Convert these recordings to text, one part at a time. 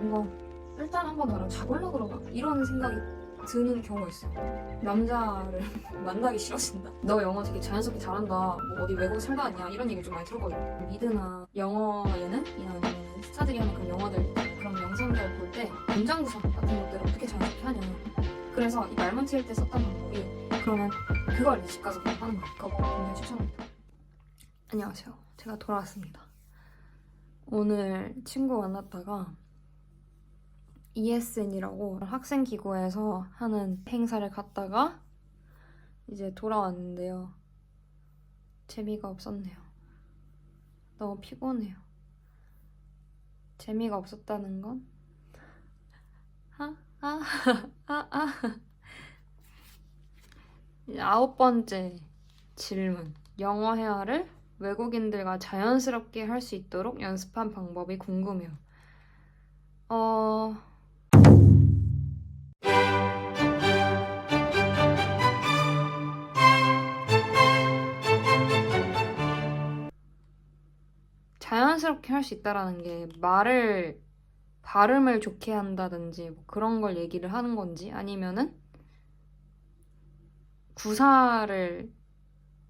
뭔가 일단 한번 나랑 자볼라 그러나? 이런 생각이 드는 경우가 있어요. 남자를 만나기 싫어진다. 너 영어 되게 자연스럽게 잘한다. 뭐 어디 외국 살다 왔냐? 이런 얘기 좀 많이 들었거든요. 미드나 영어 예능이나 아니면 스타들이 하는 그런 영화들, 그런 영상들 볼 때 문장 구성 같은 것들을 어떻게 자연스럽게 하냐. 그래서 이 말문 트일 때 썼던 방법이, 그러면 그걸 집 가서 그냥 하는 거예요. 그거 굉장히 추천합니다. 안녕하세요. 제가 돌아왔습니다. 오늘 친구 만났다가 ESN이라고 학생기구에서 하는 행사를 갔다가 이제 돌아왔는데요. 재미가 없었네요. 너무 피곤해요. 재미가 없었다는 건? 이제 9번째 질문. 영어 회화를 외국인들과 자연스럽게 할 수 있도록 연습한 방법이 궁금해요. 자연스럽게 할 수 있다라는 게 발음을 좋게 한다든지 뭐 그런 걸 얘기를 하는 건지, 아니면은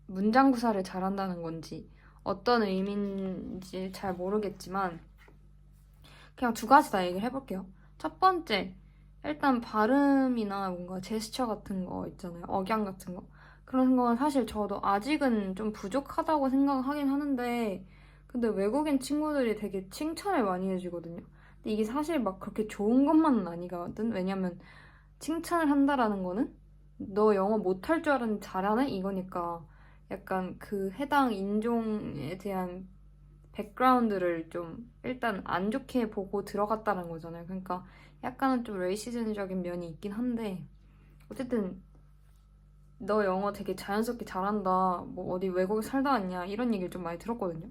문장 구사를 잘한다는 건지, 어떤 의미인지 잘 모르겠지만 그냥 두 가지 다 얘기를 해볼게요. 첫 번째, 일단 발음이나 뭔가 제스처 같은 거 있잖아요. 억양 같은 거. 그런 건 사실 저도 아직은 좀 부족하다고 생각하긴 하는데, 근데 외국인 친구들이 되게 칭찬을 많이 해주거든요. 근데 이게 사실 막 그렇게 좋은 것만은 아니거든. 왜냐면 칭찬을 한다라는 거는 너 영어 못할 줄 알았는데 잘하네? 이거니까 약간 그 해당 인종에 대한 백그라운드를 좀 일단 안 좋게 보고 들어갔다는 거잖아요. 그러니까 약간은 좀 레이시즘적인 면이 있긴 한데, 어쨌든 너 영어 되게 자연스럽게 잘한다. 뭐 어디 외국에 살다 왔냐? 이런 얘기를 좀 많이 들었거든요.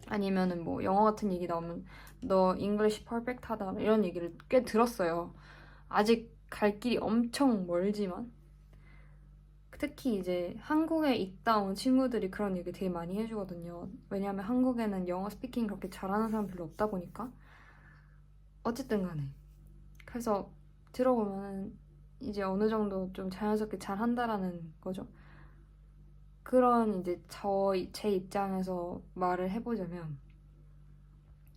아니면은 뭐 영어 같은 얘기 나오면 너 잉글리시 퍼펙트하다 이런 얘기를 꽤 들었어요. 아직 갈 길이 엄청 멀지만, 특히 이제 한국에 있다 온 친구들이 그런 얘기 되게 많이 해주거든요. 왜냐하면 한국에는 영어 스피킹 그렇게 잘하는 사람 별로 없다 보니까. 어쨌든 간에. 그래서 들어보면 이제 어느 정도 좀 자연스럽게 잘한다라는 거죠. 그런 이제 제 입장에서 말을 해보자면,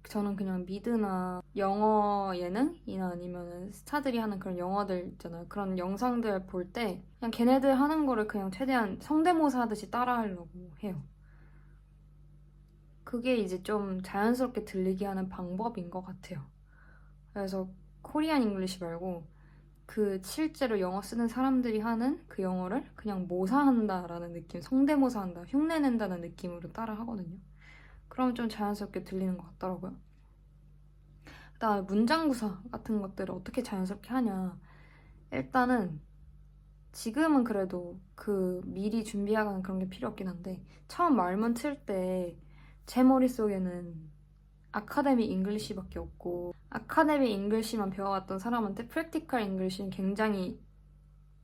저는 그냥 미드나 영어 예능이나 아니면 스타들이 하는 그런 영화들 있잖아요. 그런 영상들 볼 때 그냥 걔네들 하는 거를 그냥 최대한 성대모사 하듯이 따라하려고 해요. 그게 이제 좀 자연스럽게 들리게 하는 방법인 것 같아요. 그래서 코리안 잉글리시 말고 그 실제로 영어 쓰는 사람들이 하는 그 영어를 그냥 모사한다라는 느낌, 성대모사한다, 흉내낸다는 느낌으로 따라하거든요. 그러면 좀 자연스럽게 들리는 것 같더라고요. 그다음에 문장구사 같은 것들을 어떻게 자연스럽게 하냐. 일단은 지금은 그래도 그 미리 준비하거나 그런 게 필요 없긴 한데, 처음 말문 틀 때 제 머릿속에는 아카데미 잉글리시밖에 없고, 아카데미 잉글리시만 배워왔던 사람한테 프랙티컬 잉글리시는 굉장히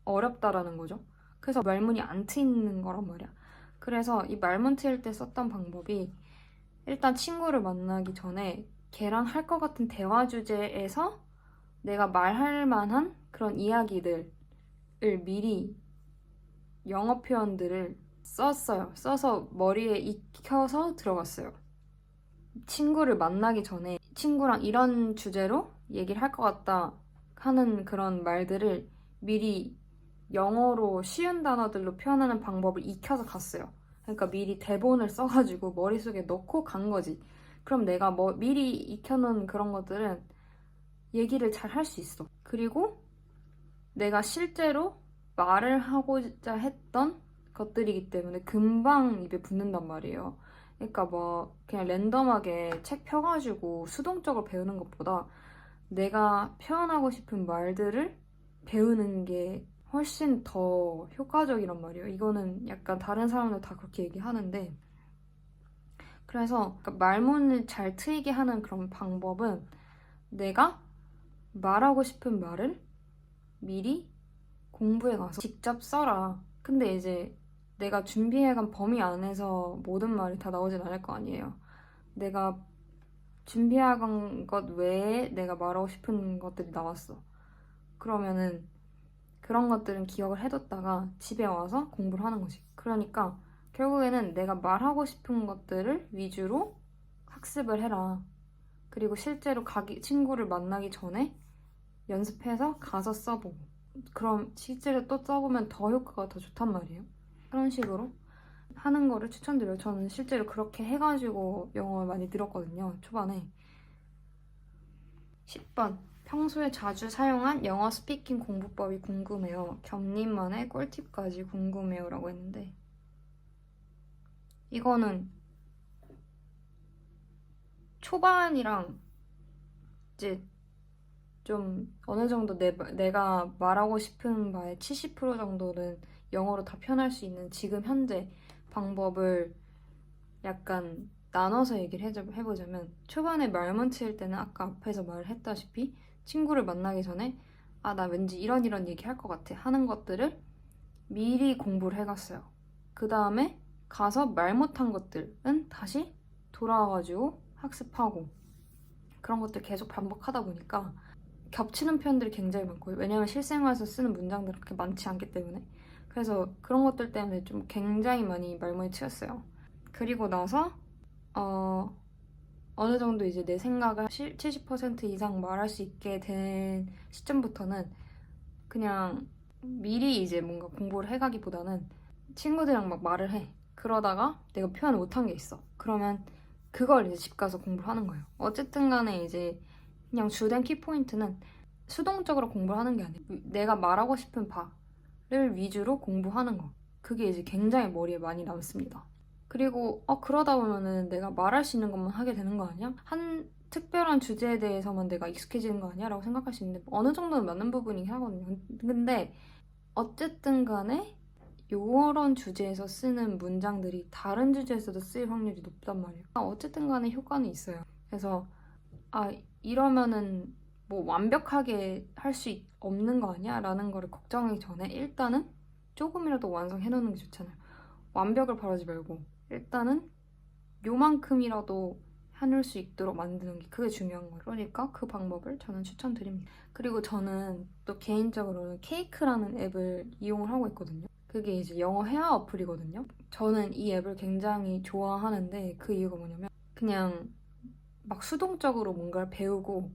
어렵다라는 거죠. 그래서 말문이 안 트이는 거란 말이야. 그래서 이 말문 트일 때 썼던 방법이, 일단 친구를 만나기 전에 걔랑 할 것 같은 대화 주제에서 내가 말할 만한 그런 이야기들을 미리 영어 표현들을 썼어요. 써서 머리에 익혀서 들어갔어요. 친구를 만나기 전에 친구랑 이런 주제로 얘기를 할 것 같다 하는 그런 말들을 미리 영어로 쉬운 단어들로 표현하는 방법을 익혀서 갔어요. 그러니까 미리 대본을 써가지고 머릿속에 넣고 간 거지. 그럼 내가 뭐 미리 익혀놓은 그런 것들은 얘기를 잘 할 수 있어. 그리고 내가 실제로 말을 하고자 했던 것들이기 때문에 금방 입에 붙는단 말이에요. 그러니까 뭐 그냥 랜덤하게 책 펴가지고 수동적으로 배우는 것보다 내가 표현하고 싶은 말들을 배우는 게 훨씬 더 효과적이란 말이에요. 이거는 약간 다른 사람들 다 그렇게 얘기하는데, 그래서 그러니까 말문을 잘 트이게 하는 그런 방법은 내가 말하고 싶은 말을 미리 공부해 가서 직접 써라. 근데 이제 내가 준비해간 범위 안에서 모든 말이 다 나오진 않을 거 아니에요. 내가 준비한 것 외에 내가 말하고 싶은 것들이 나왔어. 그러면은 그런 것들은 기억을 해뒀다가 집에 와서 공부를 하는 거지. 그러니까 결국에는 내가 말하고 싶은 것들을 위주로 학습을 해라. 그리고 실제로 친구를 만나기 전에 연습해서 가서 써보고. 그럼 실제로 또 써보면 더 효과가 더 좋단 말이에요. 그런 식으로 하는 거를 추천드려요. 저는 실제로 그렇게 해가지고 영어 많이 늘었거든요. 초반에. 10번. 평소에 자주 사용한 영어 스피킹 공부법이 궁금해요. 겸님만의 꿀팁까지 궁금해요. 라고 했는데 이거는 초반이랑 이제 좀 어느 정도 내가 말하고 싶은 바의 70% 정도는 영어로 다 표현할 수 있는 지금 현재 방법을 약간 나눠서 얘기를 해보자면 초반에 말문 트일 때는 아까 앞에서 말을 했다시피 친구를 만나기 전에 아, 나 왠지 이런 얘기 할 것 같아 하는 것들을 미리 공부를 해갔어요. 그 다음에 가서 말 못한 것들은 다시 돌아와가지고 학습하고 그런 것들 계속 반복하다 보니까 겹치는 표현들이 굉장히 많고요. 왜냐면 실생활에서 쓰는 문장들이 그렇게 많지 않기 때문에. 그래서 그런 것들 때문에 좀 굉장히 많이 말문이 트였어요. 그리고 나서 어느 정도 이제 내 생각을 70% 이상 말할 수 있게 된 시점부터는 그냥 미리 이제 뭔가 공부를 해가기보다는 친구들이랑 막 말을 해. 그러다가 내가 표현을 못한 게 있어. 그러면 그걸 이제 집 가서 공부를 하는 거예요. 어쨌든 간에 이제 그냥 주된 키포인트는 수동적으로 공부를 하는 게 아니에요. 내가 말하고 싶은 바를 위주로 공부하는 거. 그게 이제 굉장히 머리에 많이 남습니다. 그리고 그러다 보면은 내가 말할 수 있는 것만 하게 되는 거 아니야? 한 특별한 주제에 대해서만 내가 익숙해지는 거 아니야? 라고 생각할 수 있는데 어느 정도는 맞는 부분이긴 하거든요. 근데 어쨌든 간에 요런 주제에서 쓰는 문장들이 다른 주제에서도 쓰일 확률이 높단 말이에요. 어쨌든 간에 효과는 있어요. 그래서 이러면은 뭐 완벽하게 할 수 없는 거 아니야? 라는 거를 걱정하기 전에 일단은 조금이라도 완성해 놓는 게 좋잖아요. 완벽을 바라지 말고 일단은 요만큼이라도 해놓을 수 있도록 만드는 게 그게 중요한 거예요. 그러니까 그 방법을 저는 추천드립니다. 그리고 저는 또 개인적으로는 케이크라는 앱을 이용을 하고 있거든요. 그게 이제 영어 회화 어플이거든요. 저는 이 앱을 굉장히 좋아하는데 그 이유가 뭐냐면 그냥 막 수동적으로 뭔가를 배우고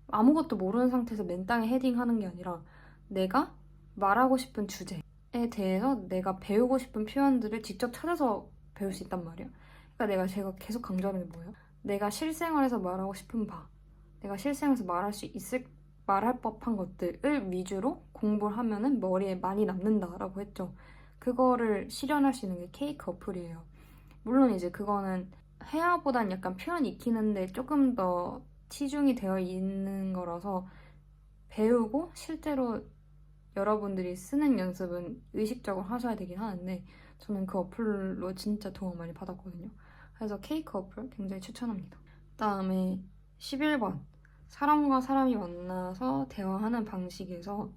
아무것도 모르는 상태에서 맨땅에 헤딩하는 게 아니라 내가 말하고 싶은 주제에 대해서 내가 배우고 싶은 표현들을 직접 찾아서 배울 수 있단 말이야. 그러니까 제가 계속 강조하는 게 뭐예요? 내가 실생활에서 말하고 싶은 바, 내가 실생활에서 말할 법한 것들을 위주로 공부를 하면은 머리에 많이 남는다라고 했죠. 그거를 실현할 수 있는 게 케이크 어플이에요. 물론 이제 그거는 회화보단 약간 표현 익히는데 조금 더 치중이 되어 있는 거라서 배우고 실제로 여러분들이 쓰는 연습은 의식적으로 하셔야 되긴 하는데 저는 그 어플로 진짜 도움 많이 받았거든요. 그래서 케이크 어플 굉장히 추천합니다. 그다음에 11번. 사람과 사람이 만나서 대화하는 방식에서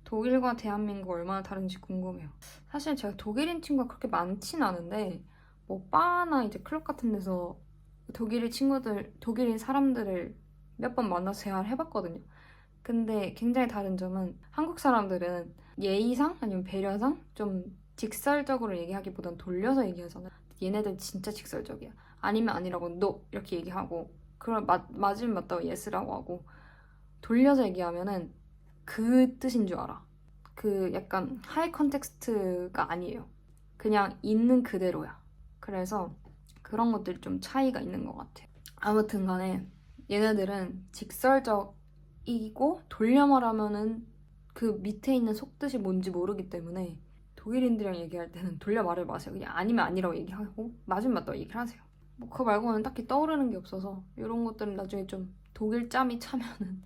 독일과 대한민국 얼마나 다른지 궁금해요. 사실 제가 독일인 친구가 그렇게 많진 않은데 뭐 바나 이제 클럽 같은 데서 독일인 사람들을 몇 번 만나서 대화를 해봤거든요. 근데 굉장히 다른 점은 한국 사람들은 예의상 아니면 배려상 좀 직설적으로 얘기하기보단 돌려서 얘기하잖아. 얘네들 진짜 직설적이야. 아니면 아니라고 no 이렇게 얘기하고 그럼 맞으면 맞다고 yes라고 하고 돌려서 얘기하면은 그 뜻인 줄 알아. 그 약간 하이 컨텍스트가 아니에요. 그냥 있는 그대로야. 그래서 그런 것들이 좀 차이가 있는 것 같아요. 아무튼 간에 얘네들은 직설적이고 돌려 말하면은 그 밑에 있는 속뜻이 뭔지 모르기 때문에 독일인들이랑 얘기할 때는 돌려 말을 마세요. 그냥 아니면 아니라고 얘기하고 맞으면 맞다고 얘기를 하세요. 뭐 그거 말고는 딱히 떠오르는 게 없어서 이런 것들은 나중에 좀 독일 짬이 차면은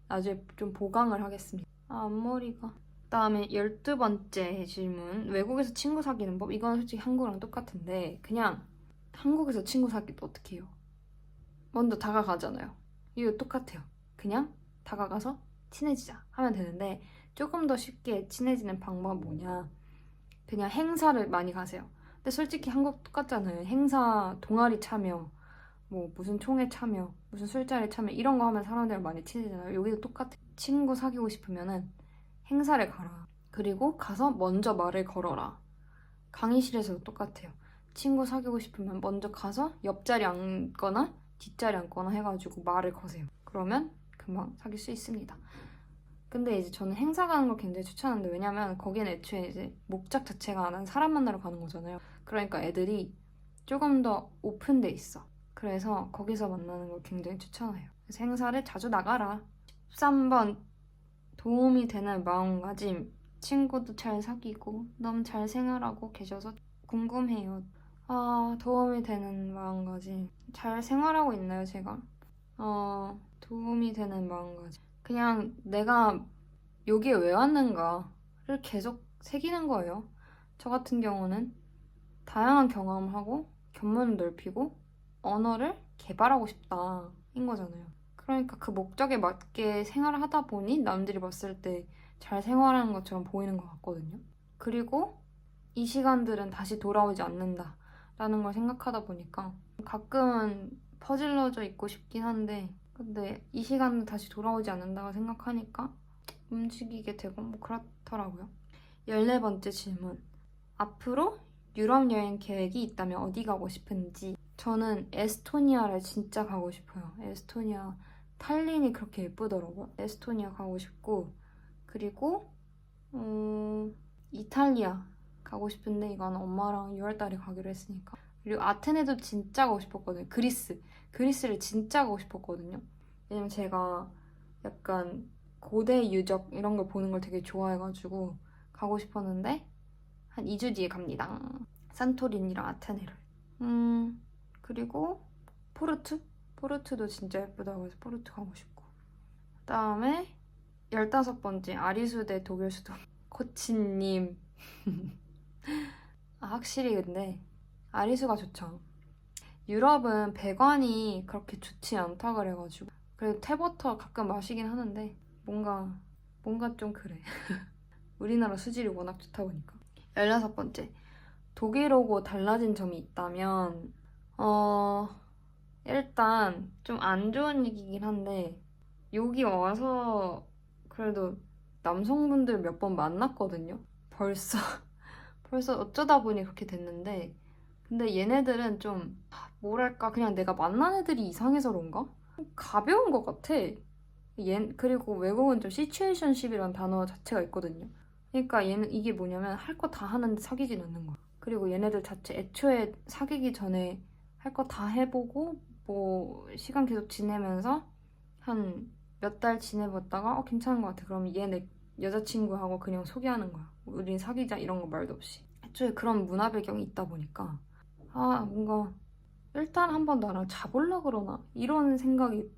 나중에 좀 보강을 하겠습니다. 앞머리가. 그다음에 12번째 질문. 외국에서 친구 사귀는 법? 이건 솔직히 한국이랑 똑같은데 그냥 한국에서 친구 사귀도 어떻게 해요? 먼저 다가가잖아요. 이거 똑같아요. 그냥 다가가서 친해지자 하면 되는데 조금 더 쉽게 친해지는 방법은 뭐냐? 그냥 행사를 많이 가세요. 근데 솔직히 한국 똑같잖아요. 행사 동아리 참여, 뭐 무슨 총회 참여, 무슨 술자리 참여 이런 거 하면 사람들이랑 많이 친해지잖아요. 여기도 똑같아. 친구 사귀고 싶으면은 행사를 가라. 그리고 가서 먼저 말을 걸어라. 강의실에서도 똑같아요. 친구 사귀고 싶으면 먼저 가서 옆자리 앉거나 뒷자리 앉거나 해가지고 말을 거세요. 그러면 금방 사귈 수 있습니다. 근데 이제 저는 행사 가는 걸 굉장히 추천하는데, 왜냐면 거기는 애초에 이제 목적 자체가 난 사람 만나러 가는 거잖아요. 그러니까 애들이 조금 더 오픈돼 있어. 그래서 거기서 만나는 걸 굉장히 추천해요. 그래서 행사를 자주 나가라. 13번, 도움이 되는 마음가짐. 친구도 잘 사귀고 너무 잘 생활하고 계셔서 궁금해요. 도움이 되는 마음가짐. 잘 생활하고 있나요, 제가? 도움이 되는 마음가짐. 그냥 내가 여기에 왜 왔는가를 계속 새기는 거예요. 저 같은 경우는 다양한 경험을 하고 견문을 넓히고 언어를 개발하고 싶다인 거잖아요. 그러니까 그 목적에 맞게 생활을 하다 보니 남들이 봤을 때 잘 생활하는 것처럼 보이는 것 같거든요. 그리고 이 시간들은 다시 돌아오지 않는다라는 걸 생각하다 보니까 가끔은 퍼질러져 있고 싶긴 한데, 근데 이 시간은 다시 돌아오지 않는다고 생각하니까 움직이게 되고 뭐 그렇더라고요. 14번째 질문. 앞으로 유럽 여행 계획이 있다면 어디 가고 싶은지. 저는 에스토니아를 진짜 가고 싶어요. 에스토니아 탈린이 그렇게 예쁘더라고요. 에스토니아 가고 싶고, 그리고 이탈리아 가고 싶은데 이건 엄마랑 6월달에 가기로 했으니까. 그리고 아테네도 진짜 가고 싶었거든요. 그리스를 진짜 가고 싶었거든요. 왜냐면 제가 약간 고대 유적 이런 걸 보는 걸 되게 좋아해가지고 가고 싶었는데 한 2주 뒤에 갑니다. 산토리니랑 아테네를. 그리고 포르투도 진짜 예쁘다고 해서 포르투 가고 싶고. 그다음에 15번째, 아리수대 독일 수도. 코치님. 확실히 근데 아리수가 좋죠. 유럽은 배관이 그렇게 좋지 않다 그래가지고. 그래도 탭워터 가끔 마시긴 하는데 뭔가 좀 그래. 우리나라 수질이 워낙 좋다 보니까. 16번째, 독일 오고 달라진 점이 있다면 일단 좀 안 좋은 얘기긴 한데, 여기 와서 그래도 남성분들 몇 번 만났거든요. 벌써 어쩌다 보니 그렇게 됐는데, 근데 얘네들은 좀 뭐랄까, 그냥 내가 만난 애들이 이상해서 그런가? 가벼운 것 같아. 그리고 외국은 좀 시츄에이션십이라는 단어 자체가 있거든요. 그러니까 얘는 이게 뭐냐면 할 거 다 하는데 사귀진 않는 거야. 그리고 얘네들 자체 애초에 사귀기 전에 할 거 다 해보고 뭐 시간 계속 지내면서 한 몇 달 지내봤다가 괜찮은 것 같아. 그럼 얘네 여자친구하고 그냥 소개하는 거야. 우린 사귀자 이런 거 말도 없이. 애초에 그런 문화 배경이 있다 보니까 뭔가 일단 한번 나랑 자볼라 그러나 이런 생각이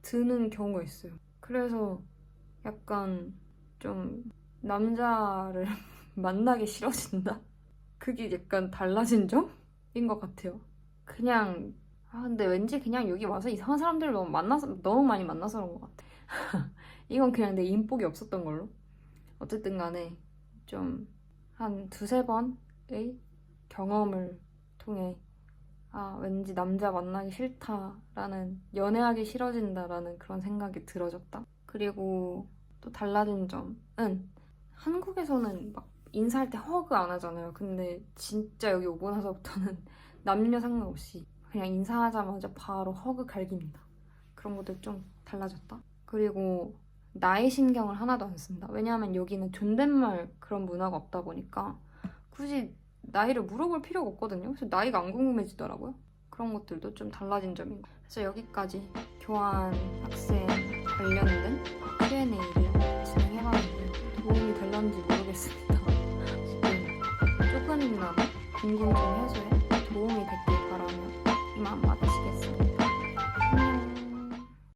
드는 경우가 있어요. 그래서 약간 좀 남자를 만나기 싫어진다? 그게 약간 달라진 점인 것 같아요. 그냥 근데 왠지 그냥 여기 와서 이상한 사람들을 너무 많이 만나서 그런 것 같아. 이건 그냥 내 인복이 없었던 걸로. 어쨌든 간에 좀 한 두세 번의 경험을 통해 왠지 남자 만나기 싫다라는, 연애하기 싫어진다라는 그런 생각이 들어졌다. 그리고 또 달라진 점은, 한국에서는 막 인사할 때 허그 안 하잖아요. 근데 진짜 여기 오고 나서부터는 남녀 상관없이 그냥 인사하자마자 바로 허그 갈깁니다. 그런 것들 좀 달라졌다. 그리고 나이 신경을 하나도 안 쓴다. 왜냐하면 여기는 존댓말 그런 문화가 없다 보니까 굳이 나이를 물어볼 필요가 없거든요. 그래서 나이가 안 궁금해지더라고요. 그런 것들도 좀 달라진 점인 것 같아요. 그래서 여기까지 교환 학생 관련된 Q&A를 진행해봤는데 도움이 될런지 모르겠습니다. 조금이나마 궁금증 해소에 도움이 됐길 바라며 이만 마치